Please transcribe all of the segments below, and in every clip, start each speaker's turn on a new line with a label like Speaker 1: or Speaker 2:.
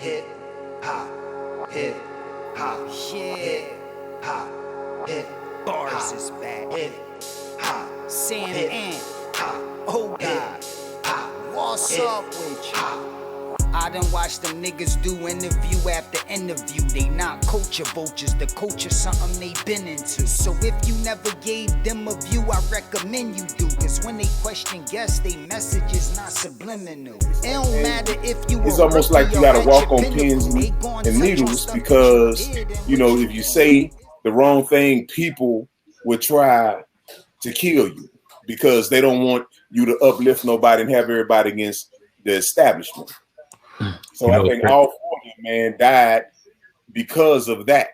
Speaker 1: hip hop, hip hop,
Speaker 2: Yeah,
Speaker 1: hip hop, hip
Speaker 2: bars is back.
Speaker 1: hip hop,
Speaker 2: Santa
Speaker 1: hip
Speaker 2: Ant,
Speaker 1: hop,
Speaker 2: oh
Speaker 1: hip
Speaker 2: God,
Speaker 1: hop,
Speaker 2: what's
Speaker 1: hip
Speaker 2: up with you?
Speaker 1: hop.
Speaker 2: I done watched them niggas do interview after interview. They not culture vultures, the culture something they been into. So if you never gave them a view, I recommend you do. Cause when they question guests, they message is not subliminal. It don't matter if you
Speaker 3: It's
Speaker 2: a
Speaker 3: almost like
Speaker 2: rookie
Speaker 3: you
Speaker 2: or
Speaker 3: gotta
Speaker 2: at
Speaker 3: walk
Speaker 2: your
Speaker 3: on
Speaker 2: pinnacle.
Speaker 3: pins
Speaker 2: They gon'
Speaker 3: and
Speaker 2: touch on
Speaker 3: needles
Speaker 2: stuff that
Speaker 3: because,
Speaker 2: you did and
Speaker 3: you
Speaker 2: what
Speaker 3: know,
Speaker 2: you
Speaker 3: if you
Speaker 2: did.
Speaker 3: say the wrong thing, people would try to kill you because they don't want you to uplift nobody and have everybody against the establishment. So
Speaker 4: You
Speaker 3: I
Speaker 4: know,
Speaker 3: think all four of them, man, died because of that.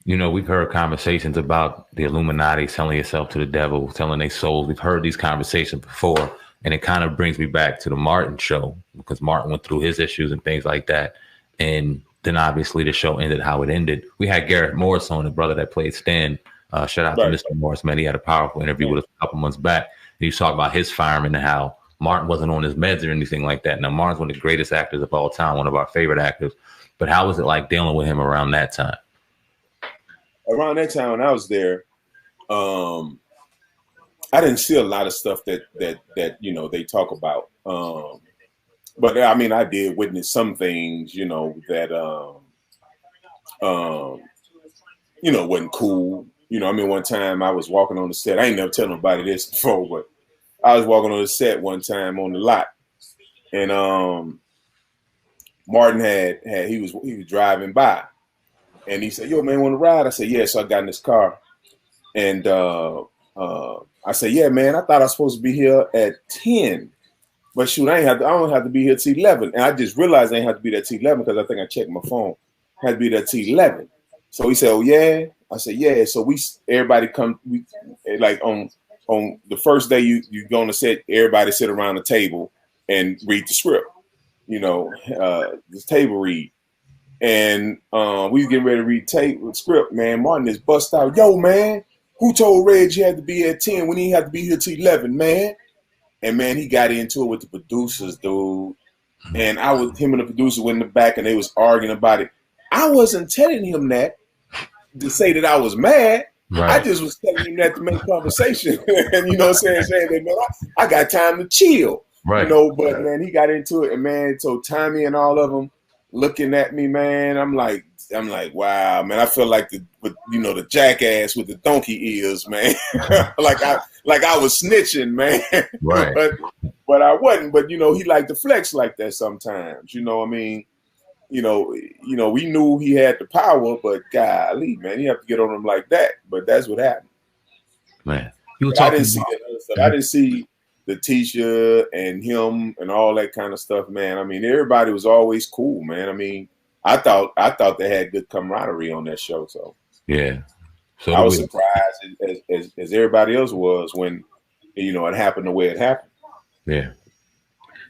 Speaker 4: you know, we've heard conversations about the Illuminati selling yourself to the devil, selling their souls. We've heard these conversations before, and it kind of brings me back to the Martin show because Martin went through his issues and things like that. And then obviously the show ended how it ended. We had Garrett Morris on, the brother that played Stan. Shout out to
Speaker 3: Right.
Speaker 4: Mr. Morris, man. He had a powerful interview with us a couple months back. He was talking about his fireman and how Martin wasn't on his meds or anything like that. Now, Martin's one of the greatest actors of all time, one of our favorite actors. But how was it like dealing with him around that time?
Speaker 3: Around that time when I was there, I didn't see a lot of stuff that you know they talk about. But I mean, I did witness some things, you know, that you know, wasn't cool. You know, I mean, one time I was walking on the set. I ain't never tell nobody this before, but I was walking on the set one time on the lot, and Martin he was driving by, and he said, "Yo, man, want to ride?" I said, "Yeah." So I got in this car, and I said, "Yeah, man, I thought I was supposed to be here at 10. But shoot, I don't have to be here till 11." And I just realized I ain't have to be there till 11 because I think I checked my phone. I had to be there till 11. So he said, "Oh yeah." I said, "Yeah." So everybody come. We like on the first day you go on the set, everybody sit around the table and read the script. You know, this table read. And we was getting ready to read the script. Man, Martin is bust out. "Yo, man, who told Reg you had to be at 10 when he had to be here till 11, man?" And man, he got into it with the producers, dude. And him and the producer went in the back and they was arguing about it. I wasn't telling him that to say that I was mad.
Speaker 4: Right.
Speaker 3: I just was telling him that to make conversation. And you know what I'm saying that, man, I got time to chill.
Speaker 4: Right.
Speaker 3: You know, but man, he got into it, and man, so Tommy and all of them looking at me, man, I'm like, wow, man, I feel like the jackass with the donkey ears, man. like I was snitching, man.
Speaker 4: Right.
Speaker 3: but I wasn't. But you know, he liked to flex like that sometimes. You know what I mean? You know, we knew he had the power, but golly, man, you have to get on him like that. But that's what happened.
Speaker 4: Man,
Speaker 3: I didn't see that other stuff. I didn't see the Tisha and him and all that kind of stuff, man. I mean, everybody was always cool, man. I mean, I thought they had good camaraderie on that show. So
Speaker 4: yeah, so
Speaker 3: I was surprised as everybody else was when, you know, it happened the way it happened.
Speaker 4: Yeah.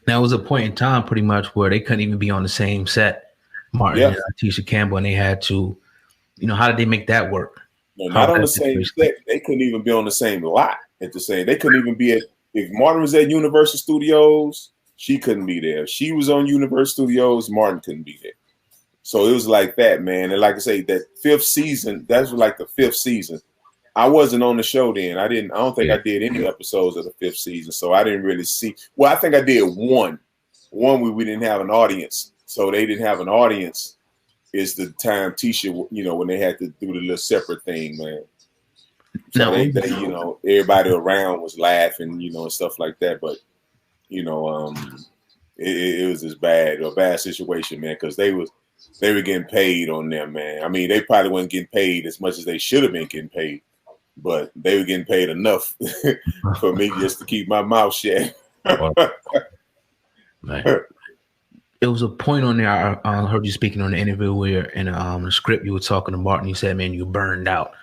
Speaker 5: Now it was a point in time pretty much where they couldn't even be on the same set, Martin and Tisha Campbell, and they had to, you know, how did they make that work?
Speaker 3: No, not on the same set. They couldn't even be on the same lot at the same. They couldn't even be if Martin was at Universal Studios, she couldn't be there. If she was on Universal Studios, Martin couldn't be there. So it was like that, man. And like I say, that fifth season, that was like the fifth season. I wasn't on the show then. I don't think I did any episodes of the fifth season. So I didn't really see. Well, I think I did one where we didn't have an audience. So they didn't have an audience is the time Tisha, you know, when they had to do the little separate thing, man. So they you know, everybody around was laughing, you know, and stuff like that. But, you know, it was a bad situation, man, because they were getting paid on them, man. I mean, they probably weren't getting paid as much as they should have been getting paid, but they were getting paid enough for me just to keep my mouth shut.
Speaker 5: Man. It was a point on there. I heard you speaking on the interview where in the script you were talking to Martin. You said, "Man, you burned out."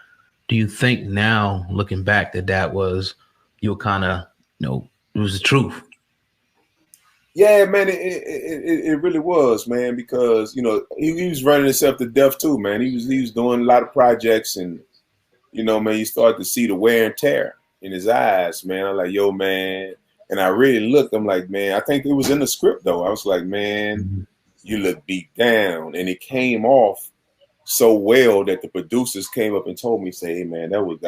Speaker 5: Do you think now, looking back, that was you were kind of, you know, it was the truth?
Speaker 3: Yeah, man, it really was, man, because you know he was running himself to death too, man. He was doing a lot of projects, and you know, man, you start to see the wear and tear in his eyes, man. I'm like, yo, man. And I really looked, I'm like, man, I think it was in the script though. I was like, man, you look beat down. And it came off so well that the producers came up and told me, say, hey man, that was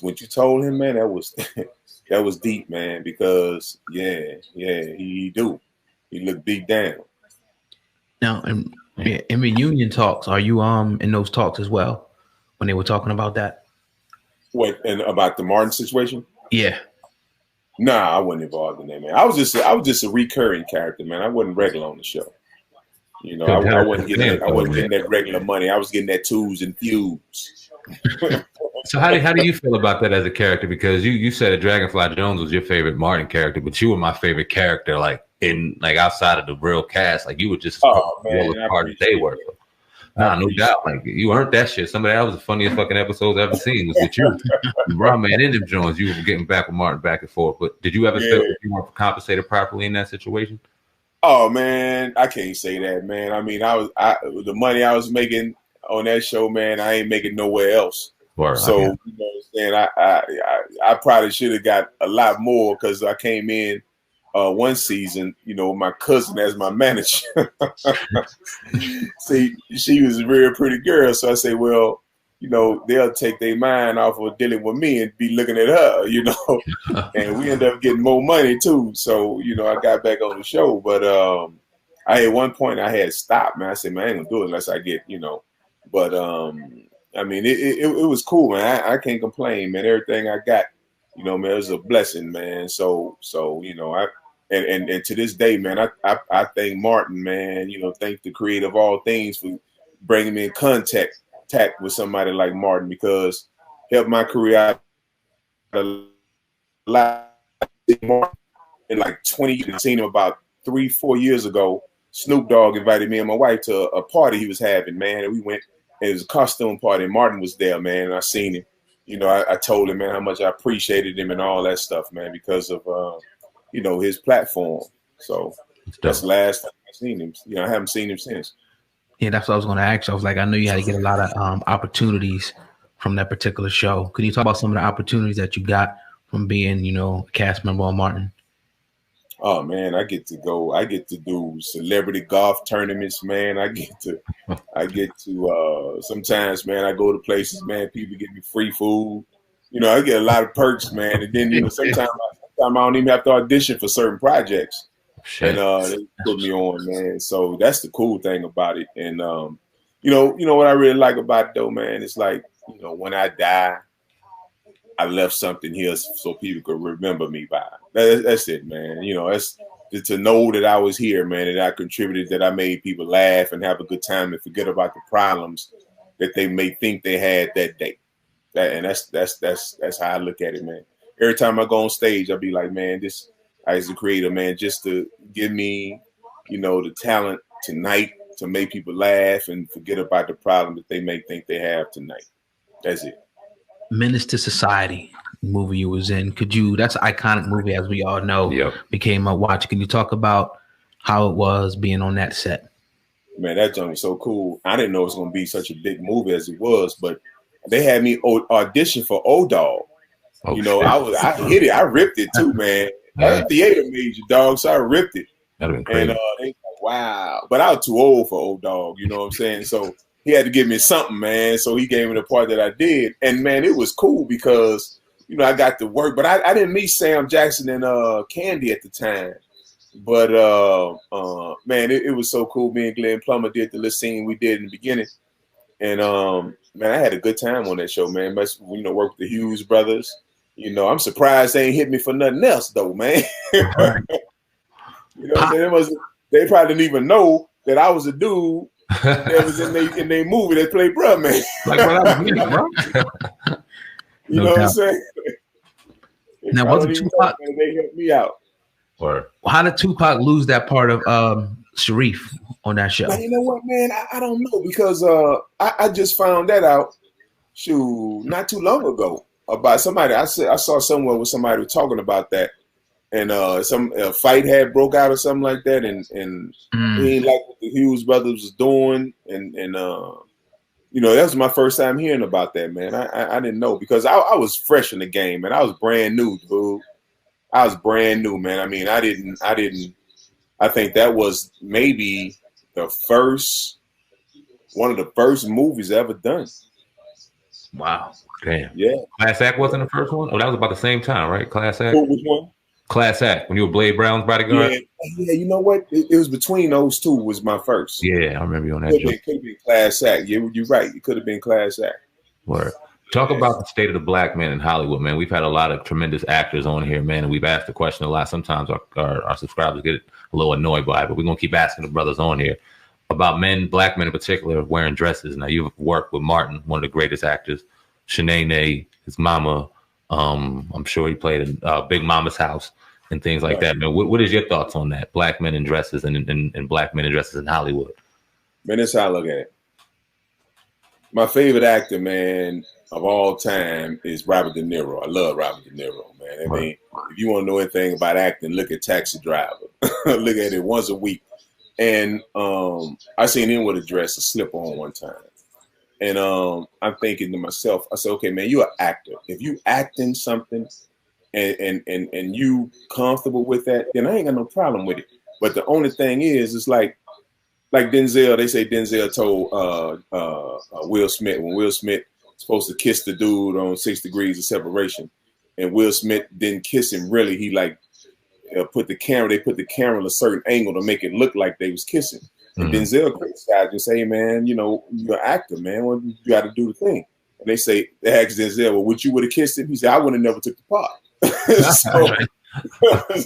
Speaker 3: what you told him, man. That was that was deep, man, because he looked beat down.
Speaker 5: Now, in reunion talks, are you in those talks as well when they were talking about that?
Speaker 3: What, and about the Martin situation?
Speaker 5: Yeah.
Speaker 3: Nah, I wasn't involved in that, man. I was just a recurring character, man. I wasn't regular on the show. You know, I wasn't getting that regular money. I was getting that twos and fews.
Speaker 4: So how do you feel about that as a character? Because you said that Dragonfly Jones was your favorite Martin character, but you were my favorite character, like outside of the real cast. Like you were just part that they were. Nah, no doubt. Like you earned that shit. Some of that was the funniest fucking episodes I've ever seen. Was with you, bro, man. In them Jones, you were getting back with Martin back and forth. But did you ever feel like you weren't compensated properly in that situation?
Speaker 3: Oh man, I can't say that, man. I mean, the money I was making on that show, man, I ain't making nowhere else. So you know what I'm saying? I probably should have got a lot more because I came in one season, you know, my cousin as my manager. See, she was a very pretty girl, so I say, well, you know, they'll take their mind off of dealing with me and be looking at her, you know, and we end up getting more money too. So, you know, I got back on the show, but at one point I had stopped, man. I said, man, I ain't gonna do it unless I get, you know, but I mean, it was cool, man. I can't complain, man. Everything I got, you know, man, it was a blessing, man. So you know, and to this day, man, I thank Martin, man. You know, thank the creator of all things for bringing me in contact with somebody like Martin, because helped my career out a lot. In like 20 years, I seen him about 3-4 years ago. Snoop Dogg invited me and my wife to a party he was having, man, and we went. It was a costume party, and Martin was there, man, and I seen him. You know, I told him, man, how much I appreciated him and all that stuff, man, because of, you know, his platform. So that's the last time I seen him. You know, I haven't seen him since.
Speaker 5: Yeah, that's what I was going to ask you. I was like, I know you had to get a lot of opportunities from that particular show. Could you talk about some of the opportunities that you got from being, you know, a cast member on Martin?
Speaker 3: Oh man, I get to do celebrity golf tournaments, man. I get to sometimes, man, I go to places, man, people give me free food. You know, I get a lot of perks, man. And then, you know, sometimes I don't even have to audition for certain projects. Shit. And they put me on, man. So that's the cool thing about it. And you know what I really like about it though, man, it's like, you know, when I die, I left something here so people could remember me by. That's it, man. You know, that's to know that I was here, man, that I contributed, that I made people laugh and have a good time and forget about the problems that they may think they had that day. That's how I look at it, man. Every time I go on stage, I'll be like, man, this, as a creator, man, just to give me, you know, the talent tonight to make people laugh and forget about the problem that they may think they have tonight. That's it.
Speaker 5: Menace to Society movie you was in. That's an iconic movie, as we all know.
Speaker 4: Yep.
Speaker 5: Became a watch. Can you talk about how it was being on that set?
Speaker 3: Man, that joint was so cool. I didn't know it was going to be such a big movie as it was, but they had me audition for O-Dog. Oh, you know, I hit it. I ripped it too, man. I theater major, dog, so I ripped it.
Speaker 4: That'd been crazy.
Speaker 3: And they like, wow. But I was too old for O-Dog, you know what I'm saying? So he had to give me something, man. So he gave me the part that I did. And, man, it was cool because, you know, I got to work. But I didn't meet Sam Jackson and Candy at the time. But, man, it was so cool. Me and Glenn Plummer did the little scene we did in the beginning. And, man, I had a good time on that show, man. But, you know, worked with the Hughes brothers. You know, I'm surprised they ain't hit me for nothing else, though, man. You know what I'm saying? They probably didn't even know that I was a dude that was in their movie that played bruh, man.
Speaker 4: Like what I was meaning, bro.
Speaker 3: You know what I'm saying?
Speaker 5: Now, wasn't Tupac?
Speaker 3: They helped me out.
Speaker 4: Or
Speaker 5: how did Tupac lose that part of Sharif on that show?
Speaker 3: Man, you know what, man? I don't know, because I just found that out, not too long ago, about somebody. I saw somewhere where somebody was talking about that, and some fight had broke out or something like that, and he ain't like what the Hughes brothers was doing, and you know, that was my first time hearing about that, man. I didn't know, because I was fresh in the game, and I was brand new, dude. I was brand new, man. I mean, I I think that was maybe one of the first movies ever done.
Speaker 5: Wow.
Speaker 4: Damn.
Speaker 3: Yeah.
Speaker 4: Class Act wasn't the first one? Oh, that was about the same time, right? Class Act?
Speaker 3: Which one?
Speaker 4: Class Act, when you were Blade Brown's bodyguard?
Speaker 3: Yeah, you know what? It was between those two was my first.
Speaker 4: Yeah, I remember you on that
Speaker 3: Could
Speaker 4: joke.
Speaker 3: have been Class Act. Yeah, you're right. It could have been Class Act.
Speaker 4: Word. Talk about the state of the black man in Hollywood, man. We've had a lot of tremendous actors on here, man, and we've asked the question a lot. Sometimes our subscribers get a little annoyed by it, but we're going to keep asking the brothers on here about men, black men in particular, wearing dresses. Now, you've worked with Martin, one of the greatest actors, Shanae, his mama. I'm sure he played in Big Mama's House and things like that, man. What is your thoughts on that? Black men in dresses and black men in dresses in Hollywood?
Speaker 3: Man, that's how I look at it. My favorite actor, man, of all time is Robert De Niro. I love Robert De Niro, man. I mean, if you want to know anything about acting, look at Taxi Driver. Look at it once a week. And I seen him with a dress, a slip-on one time. And I'm thinking to myself, I said, okay, man, you're an actor. If you acting something and you comfortable with that, then I ain't got no problem with it. But the only thing is, it's like Denzel, they say Denzel told Will Smith, when Will Smith was supposed to kiss the dude on 6 Degrees of Separation, and Will Smith didn't kiss him really, he like they put the camera at a certain angle to make it look like they was kissing. And Denzel criticized and say, hey, man, you know, you're an actor, man. Well, you got to do the thing. And they asked Denzel, well, would you would have kissed him? He said, I would have never took the part.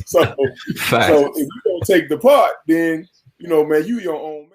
Speaker 3: so if you don't take the part, then, you know, man, you your own man.